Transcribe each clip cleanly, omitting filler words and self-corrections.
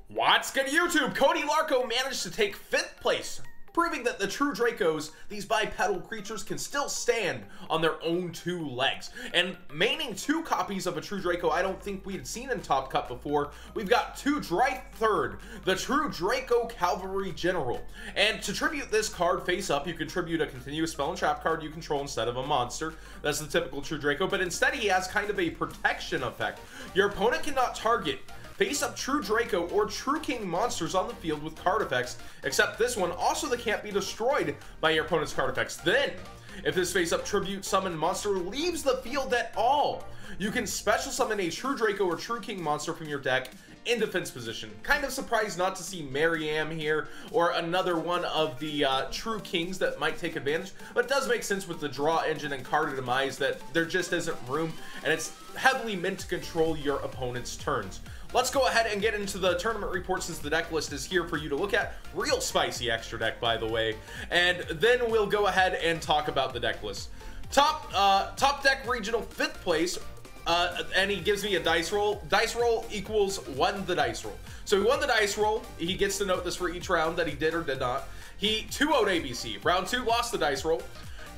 What's good, YouTube? Cody Larko managed to take 5th place, proving that the true Dracos, these bipedal creatures, can still stand on their own 2 legs. And maining 2 copies of a true Draco I don't think we had seen in Top Cut before. We've got 2 Dry Third, the true Draco Cavalry General. And to tribute this card face up, you can tribute a continuous spell and trap card you control instead of a monster. That's the typical true Draco, but instead he has kind of a protection effect. Your opponent cannot target face-up True Draco or True King monsters on the field with card effects, except this one also that can't be destroyed by your opponent's card effects. Then, if this face-up Tribute Summon monster leaves the field at all, you can special summon a True Draco or True King monster from your deck in defense position. Kind of surprised not to see Mariam here or another one of the True Kings that might take advantage, but it does make sense with the draw engine and card demise that there just isn't room, and it's heavily meant to control your opponent's turns. Let's go ahead and get into the tournament report since the deck list is here for you to look at. Real spicy extra deck, by the way. And then we'll go ahead and talk about the deck list. Top deck regional 5th place, and he gives me a dice roll. Dice roll equals won the dice roll. So he won the dice roll. He gets to note this for each round that he did or did not. He 2-0'd ABC. Round 2 lost the dice roll.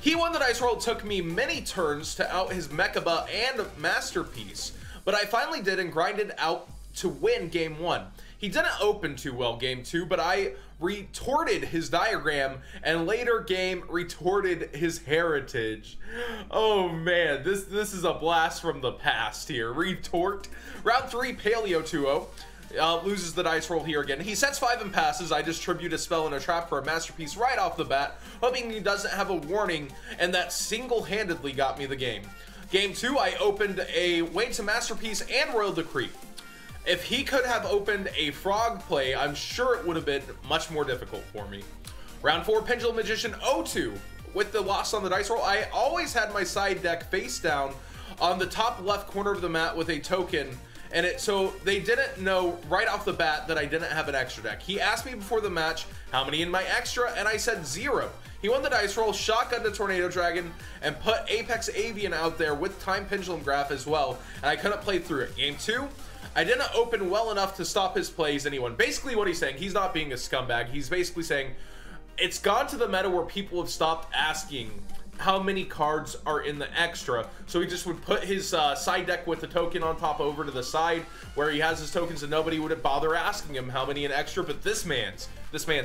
He won the dice roll. It took me many turns to out his Mechaba and Masterpiece, but I finally did and grinded out to win game 1. He didn't open too well game 2, but I retorted his diagram and later game retorted his heritage. Oh man, this is a blast from the past here. Retort. Round 3 Paleo 2-0. Loses the dice roll here again. He sets 5 and passes. I just tribute a spell and a trap for a Masterpiece right off the bat, hoping he doesn't have a warning, and that single-handedly got me the game. Game 2, I opened a Way to Masterpiece and Royal Decree. If he could have opened a frog play, I'm sure it would have been much more difficult for me. Round 4, Pendulum Magician 0-2. With the loss on the dice roll, I always had my side deck face down on the top left corner of the mat with a token, and so they didn't know right off the bat that I didn't have an extra deck. He asked me before the match how many in my extra, and I said 0. He won the dice roll, shotgunned the Tornado Dragon, and put Apex Avian out there with Time Pendulum Graph as well, and I couldn't play through it. Game 2, I didn't open well enough to stop his plays anyone. Basically what he's saying, he's not being a scumbag. He's basically saying it's gone to the meta where people have stopped asking how many cards are in the extra. So he just would put his side deck with the token on top over to the side where he has his tokens and nobody would bother asking him how many in extra, but this man's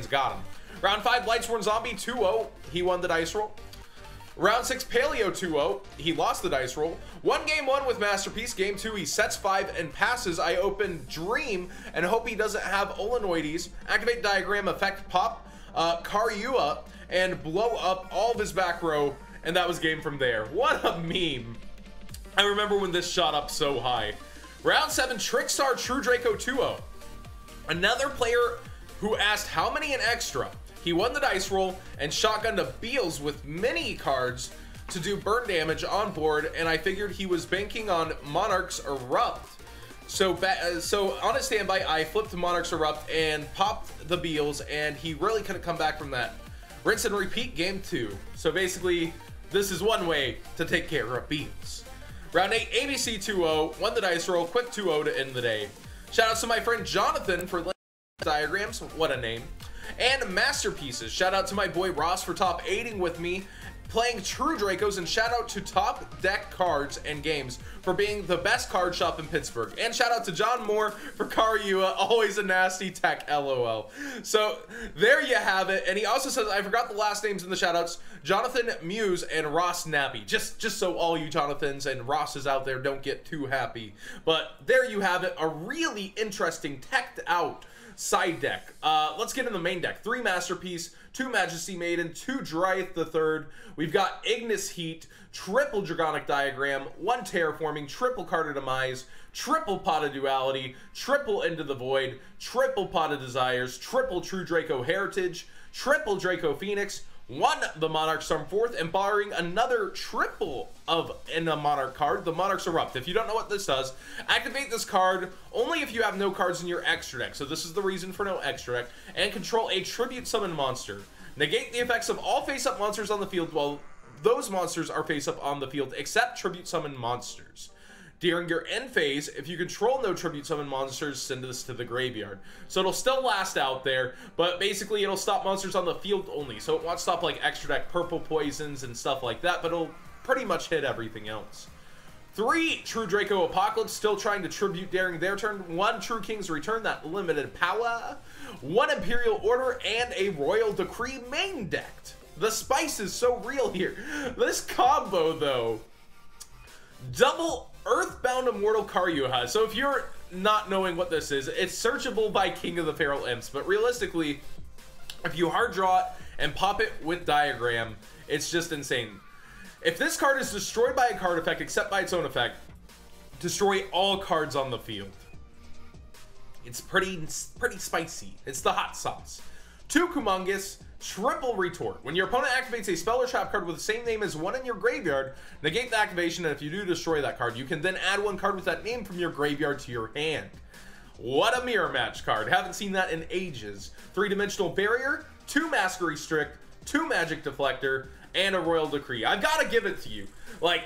got him. Round 5, Lightsworn Zombie 2-0. He won the dice roll. Round 6, Paleo 2-0. He lost the dice roll. Won game 1 with Masterpiece. Game 2, he sets 5 and passes. I open Dream and hope he doesn't have Olenoides. Activate Diagram, Effect Pop, Karyua, and blow up all of his back row. And that was game from there. What a meme. I remember when this shot up so high. Round 7, Trickstar True Draco 2-0. Another player who asked how many in extra. He won the dice roll and shotgunned a Beals with mini cards to do burn damage on board, and I figured he was banking on Monarch's Erupt. So on his standby, I flipped to Monarch's Erupt and popped the Beals, and he really couldn't come back from that. Rinse and repeat game 2. So basically, this is one way to take care of Beals. Round 8, ABC 2-0. Won the dice roll. Quick 2-0 to end the day. Shout out to my friend Jonathan for diagrams. What a name. And Masterpieces. Shout out to my boy Ross for top 8ing with me playing True Dracos, and shout out to Top Deck Cards and Games for being the best card shop in Pittsburgh. And shout out to John Moore for Karyua, always a nasty tech, LOL. So there you have it. And he also says, I forgot the last names in the shout outs, Jonathan Muse and Ross Nappy. Just so all you Jonathans and Rosses out there don't get too happy. But there you have it, a really interesting teched out side deck. Let's get in the main deck. 3 Masterpiece, 2 Majesty Maiden, 2 Dryth the Third. We've got Ignis Heat, triple Dragonic Diagram, 1 Terraforming, triple Card of Demise, triple Pot of Duality, triple Into the Void, triple Pot of Desires, triple True Draco Heritage, triple Draco Phoenix, 1 the Monarch Storm 4th, and barring another triple in a Monarch card, the Monarch's Erupt. If you don't know what this does, activate this card only if you have no cards in your extra deck. So this is the reason for no extra deck. And control a tribute summon monster. Negate the effects of all face-up monsters on the field while those monsters are face-up on the field, except tribute summon monsters. During your end phase, if you control no tribute summon monsters, send this to the graveyard. So it'll still last out there, but basically it'll stop monsters on the field only. So it won't stop like extra deck purple poisons and stuff like that, but it'll pretty much hit everything else. 3 True Draco Apocalypse, still trying to tribute during their turn. 1 True King's Return, that limited power. 1 Imperial Order, and a Royal Decree main decked. The spice is so real here. This combo, though, double Earthbound Immortal Karyuha. So if you're not knowing what this is, it's searchable by King of the Feral Imps, but realistically, if you hard draw it and pop it with Diagram, it's just insane. If this card is destroyed by a card effect except by its own effect, destroy all cards on the field. It's pretty spicy. It's the hot sauce. 2 Kumongous, triple retort. When your opponent activates a spell or trap card with the same name as one in your graveyard, negate the activation, and if you do destroy that card, you can then add 1 card with that name from your graveyard to your hand. What a mirror match card. Haven't seen that in ages. 3-dimensional barrier, 2 Mask Restrict, 2 Magic Deflector, and a Royal Decree. I've got to give it to you. Like,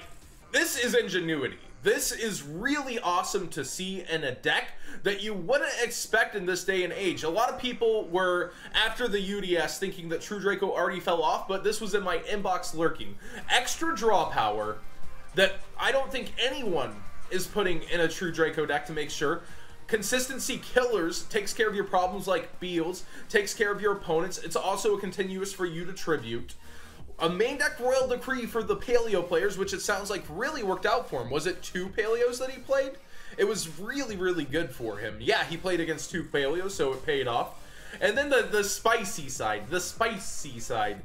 this is ingenuity. This is really awesome to see in a deck that you wouldn't expect in this day and age. A lot of people were, after the UDS, thinking that True Draco already fell off, but this was in my inbox lurking. Extra draw power that I don't think anyone is putting in a True Draco deck to make sure. Consistency killers, takes care of your problems like Beals, takes care of your opponents. It's also a continuous for you to tribute. A main deck Royal Decree for the Paleo players, which it sounds like really worked out for him. Was it 2 Paleos that he played? It was really, really good for him. Yeah, he played against 2 Paleos, so it paid off. And then the spicy side. The spicy side.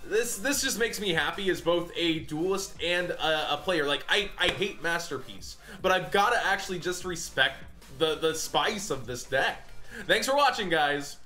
This just makes me happy as both a duelist and a player. Like, I hate Masterpiece, but I've got to actually just respect the spice of this deck. Thanks for watching, guys.